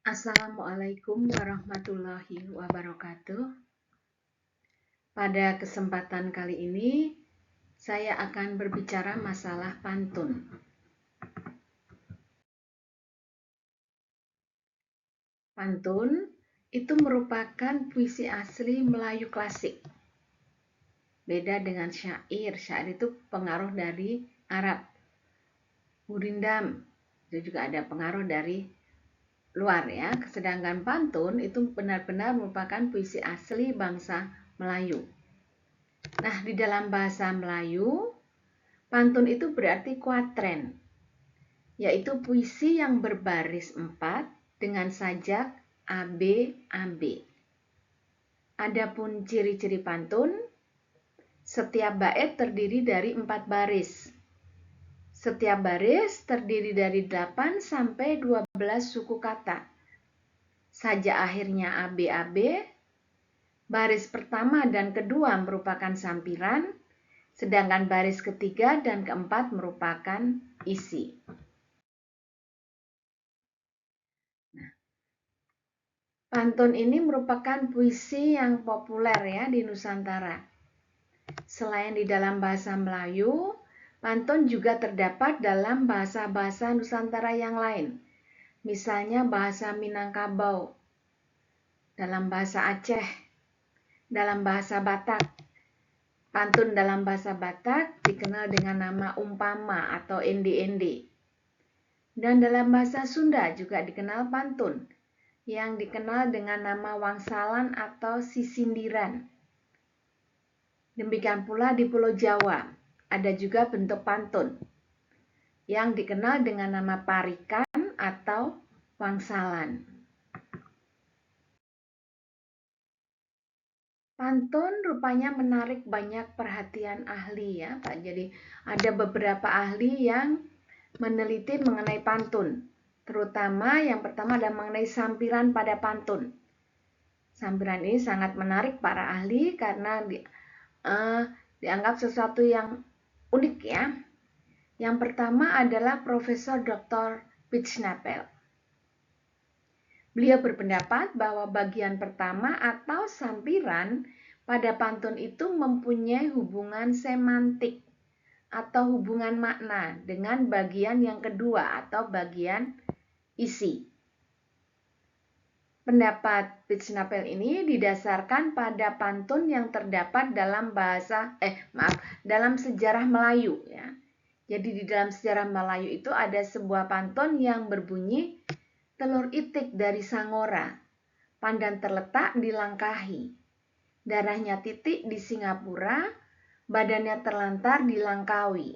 Assalamualaikum warahmatullahi wabarakatuh. Pada kesempatan kali ini, saya akan berbicara masalah pantun. Pantun itu merupakan puisi asli Melayu klasik. Beda dengan syair. Syair itu pengaruh dari Arab. Gurindam itu juga ada pengaruh dari luar ya. Sedangkan pantun itu benar-benar merupakan puisi asli bangsa Melayu. Nah, di dalam bahasa Melayu, pantun itu berarti kuatren, yaitu puisi yang berbaris 4 dengan sajak AB-AB. Adapun ciri-ciri pantun, setiap bait terdiri dari 4 baris. Setiap baris terdiri dari 8 sampai 12 suku kata. Sajak akhirnya AB-AB. Baris pertama dan kedua merupakan sampiran, sedangkan baris ketiga dan keempat merupakan isi. Pantun ini merupakan puisi yang populer ya di Nusantara. Selain di dalam bahasa Melayu, pantun juga terdapat dalam bahasa-bahasa Nusantara yang lain. Misalnya bahasa Minangkabau, dalam bahasa Aceh, dalam bahasa Batak. Pantun dalam bahasa Batak dikenal dengan nama umpama atau endi-endi. Dan dalam bahasa Sunda juga dikenal pantun, yang dikenal dengan nama wangsalan atau sisindiran. Demikian pula di Pulau Jawa, ada juga bentuk pantun, yang dikenal dengan nama parikan atau wangsalan. Pantun rupanya menarik banyak perhatian ahli ya Pak. Jadi ada beberapa ahli yang meneliti mengenai pantun. Terutama yang pertama ada mengenai sampiran pada pantun. Sampiran ini sangat menarik para ahli karena dianggap sesuatu yang unik ya. Yang pertama adalah Profesor Dr. Pitshnapel. Beliau berpendapat bahwa bagian pertama atau sampiran pada pantun itu mempunyai hubungan semantik atau hubungan makna dengan bagian yang kedua atau bagian isi. Pendapat Pitshnapel ini didasarkan pada pantun yang terdapat dalam dalam sejarah Melayu ya. Jadi di dalam sejarah Melayu itu ada sebuah pantun yang berbunyi telur itik dari Sangora, pandan terletak di Langkahi, darahnya titik di Singapura, badannya terlantar di Langkawi.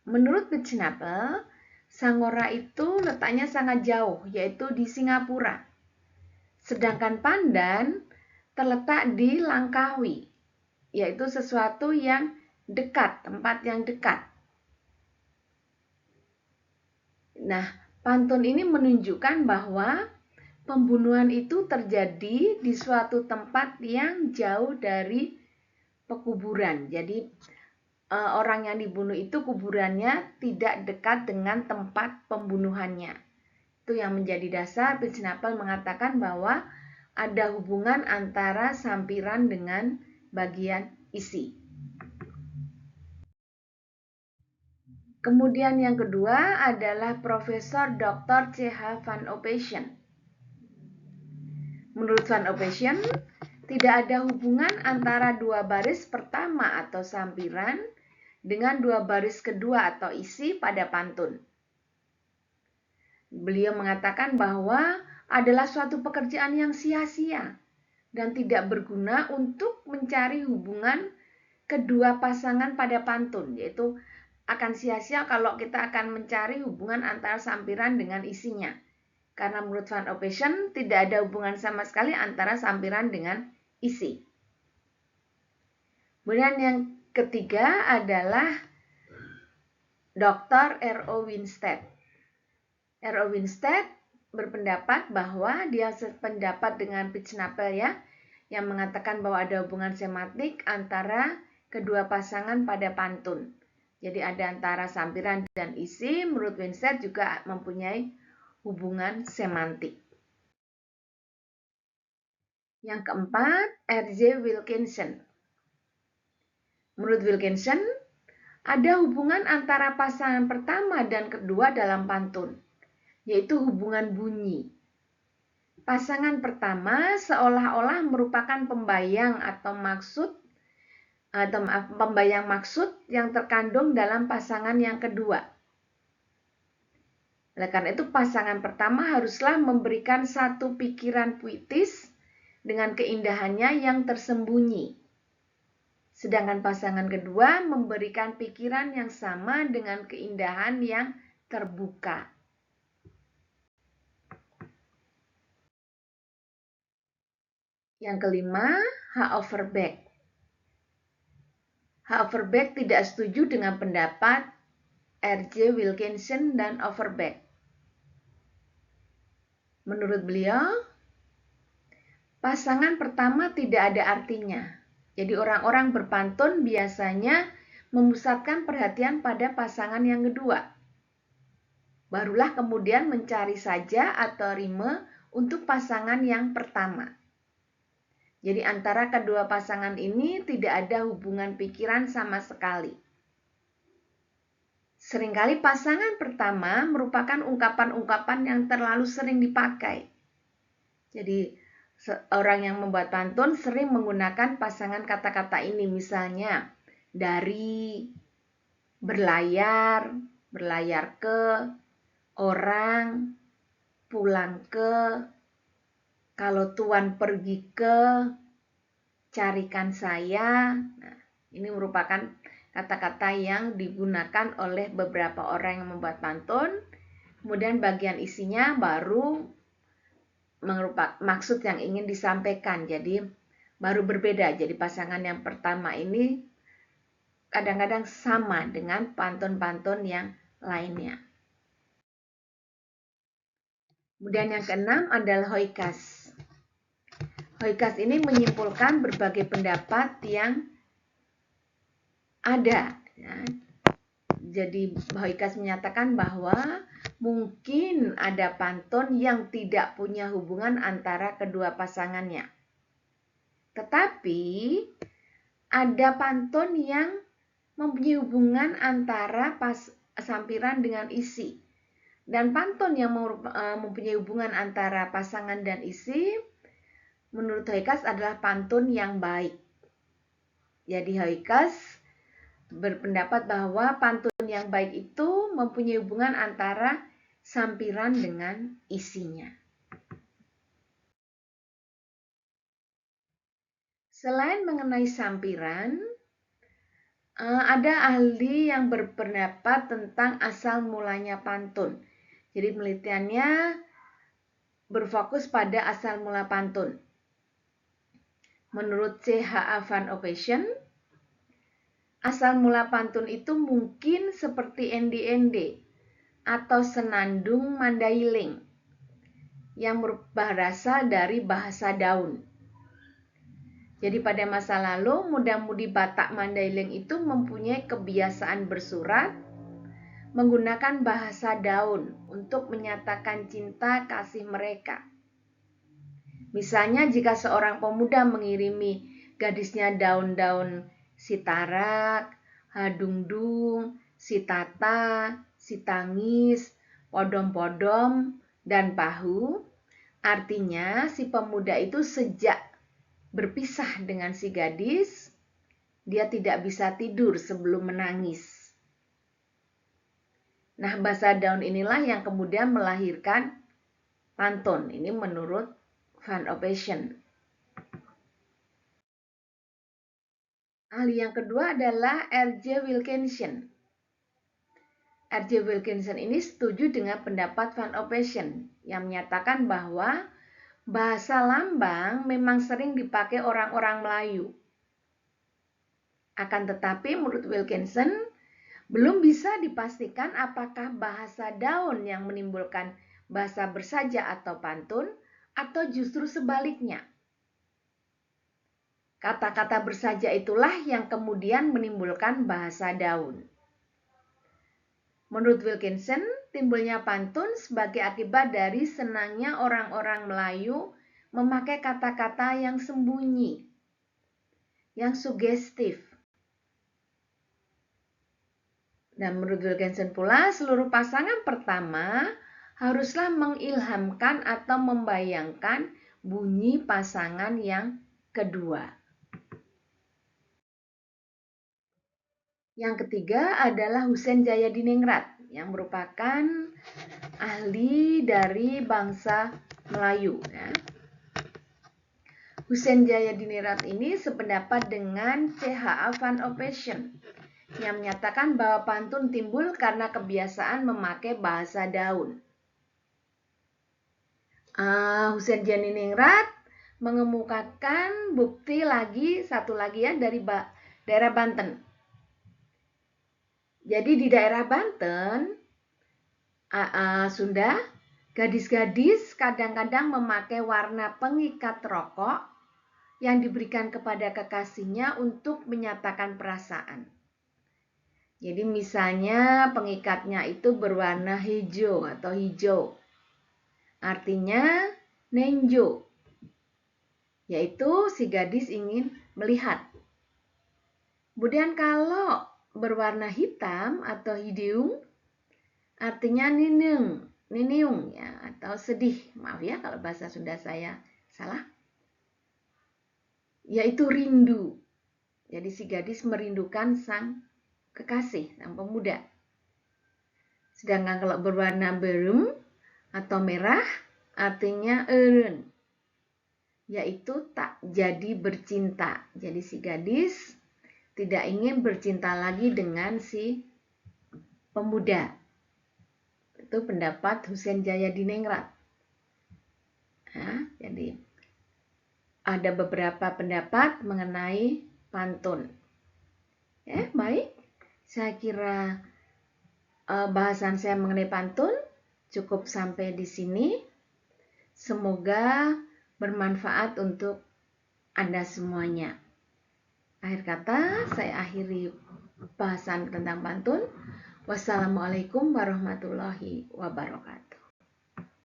Menurut Pitshnapel, Sangora itu letaknya sangat jauh, yaitu di Singapura. Sedangkan pandan terletak di Langkawi, yaitu sesuatu yang dekat, tempat yang dekat. Nah, pantun ini menunjukkan bahwa pembunuhan itu terjadi di suatu tempat yang jauh dari pekuburan. Jadi orang yang dibunuh itu kuburannya tidak dekat dengan tempat pembunuhannya. Itu yang menjadi dasar Pitshnapel mengatakan bahwa ada hubungan antara sampiran dengan bagian isi. Kemudian yang kedua adalah Profesor Dr. C.H. Van Opesjen. Menurut Van Opesjen, tidak ada hubungan antara dua baris pertama atau sampiran dengan dua baris kedua atau isi pada pantun. Beliau mengatakan bahwa adalah suatu pekerjaan yang sia-sia dan tidak berguna untuk mencari hubungan kedua pasangan pada pantun, yaitu akan sia-sia kalau kita akan mencari hubungan antara sampiran dengan isinya. Karena menurut Van Opesjen tidak ada hubungan sama sekali antara sampiran dengan isi. Kemudian yang ketiga adalah Dr. R.O. Winstedt. R.O. Winstedt berpendapat bahwa dia sependapat dengan Pitshnapel ya, yang mengatakan bahwa ada hubungan semantik antara kedua pasangan pada pantun. Jadi ada antara sampiran dan isi. Menurut Winstedt juga mempunyai hubungan semantik. Yang keempat, R.J. Wilkinson. Menurut Wilkinson, ada hubungan antara pasangan pertama dan kedua dalam pantun, yaitu hubungan bunyi. Pasangan pertama seolah-olah merupakan pembayang maksud yang terkandung dalam pasangan yang kedua. Oleh karena itu, pasangan pertama haruslah memberikan satu pikiran puitis dengan keindahannya yang tersembunyi. Sedangkan pasangan kedua memberikan pikiran yang sama dengan keindahan yang terbuka. Yang kelima, H. Overbeck. H. Overbeck tidak setuju dengan pendapat R.J. Wilkinson dan Overbeck. Menurut beliau, pasangan pertama tidak ada artinya. Jadi orang-orang berpantun biasanya memusatkan perhatian pada pasangan yang kedua. Barulah kemudian mencari saja atau rime untuk pasangan yang pertama. Jadi antara kedua pasangan ini tidak ada hubungan pikiran sama sekali. Seringkali pasangan pertama merupakan ungkapan-ungkapan yang terlalu sering dipakai. Jadi orang yang membuat pantun sering menggunakan pasangan kata-kata ini, misalnya dari, berlayar, berlayar ke, orang, pulang ke, kalau tuan pergi ke, carikan saya. Nah, ini merupakan kata-kata yang digunakan oleh beberapa orang yang membuat pantun. Kemudian bagian isinya baru merupakan maksud yang ingin disampaikan. Jadi baru berbeda. Jadi pasangan yang pertama ini kadang-kadang sama dengan pantun-pantun yang lainnya. Kemudian yang keenam adalah Hoykas. Hoykas ini menyimpulkan berbagai pendapat yang ada. Ya. Jadi Hoykas menyatakan bahwa mungkin ada pantun yang tidak punya hubungan antara kedua pasangannya. Tetapi ada pantun yang mempunyai hubungan antara sampiran dengan isi. Dan pantun yang mempunyai hubungan antara pasangan dan isi, menurut Hoykas adalah pantun yang baik. Jadi Hoykas berpendapat bahwa pantun yang baik itu mempunyai hubungan antara sampiran dengan isinya. Selain mengenai sampiran, ada ahli yang berpendapat tentang asal mulanya pantun. Jadi penelitiannya berfokus pada asal mula pantun. Menurut C.H.A. Van Opesjen, asal mula pantun itu mungkin seperti endi-endi atau senandung Mandailing yang berasal dari bahasa daun. Jadi pada masa lalu, muda-mudi Batak Mandailing itu mempunyai kebiasaan bersurat menggunakan bahasa daun untuk menyatakan cinta kasih mereka. Misalnya jika seorang pemuda mengirimi gadisnya daun-daun sitarak, hadungdung, sitata, sitangis, podom-podom, dan pahu, artinya si pemuda itu sejak berpisah dengan si gadis, dia tidak bisa tidur sebelum menangis. Nah, bahasa daun inilah yang kemudian melahirkan pantun. Ini menurut Van Opesjen. Ahli yang kedua adalah R.J. Wilkinson. R.J. Wilkinson ini setuju dengan pendapat Van Opesjen yang menyatakan bahwa bahasa lambang memang sering dipakai orang-orang Melayu. Akan tetapi menurut Wilkinson, belum bisa dipastikan apakah bahasa daun yang menimbulkan bahasa bersaja atau pantun, atau justru sebaliknya. Kata-kata bersaja itulah yang kemudian menimbulkan bahasa daun. Menurut Wilkinson, timbulnya pantun sebagai akibat dari senangnya orang-orang Melayu memakai kata-kata yang sembunyi, yang sugestif. Dan menurut Wilkinson pula, seluruh pasangan pertama haruslah mengilhamkan atau membayangkan bunyi pasangan yang kedua. Yang ketiga adalah Husein Jayadiningrat yang merupakan ahli dari bangsa Melayu. Ya. Husein Jayadiningrat ini sependapat dengan C.H.A. van Opesjen yang menyatakan bahwa pantun timbul karena kebiasaan memakai bahasa daun. Husein Jayadiningrat mengemukakan bukti satu lagi ya dari daerah Banten. Jadi di daerah Banten, Sunda, gadis-gadis kadang-kadang memakai warna pengikat rokok yang diberikan kepada kekasihnya untuk menyatakan perasaan. Jadi misalnya pengikatnya itu berwarna hijau atau hijau. Artinya nenjo, yaitu si gadis ingin melihat. Kemudian kalau berwarna hitam atau hideung, artinya niniung ya, atau sedih. Maaf ya kalau bahasa Sunda saya salah. Yaitu rindu. Jadi si gadis merindukan sang kekasih, sang pemuda. Sedangkan kalau berwarna berem atau merah, artinya eren, yaitu tak jadi bercinta. Jadi si gadis tidak ingin bercinta lagi dengan si pemuda. Itu pendapat Husein Jayadiningrat. Nah, jadi ada beberapa pendapat mengenai pantun. Ya, baik. Saya kira bahasan saya mengenai pantun cukup sampai di sini. Semoga bermanfaat untuk Anda semuanya. Akhir kata, saya akhiri bahasan tentang pantun. Wassalamualaikum warahmatullahi wabarakatuh.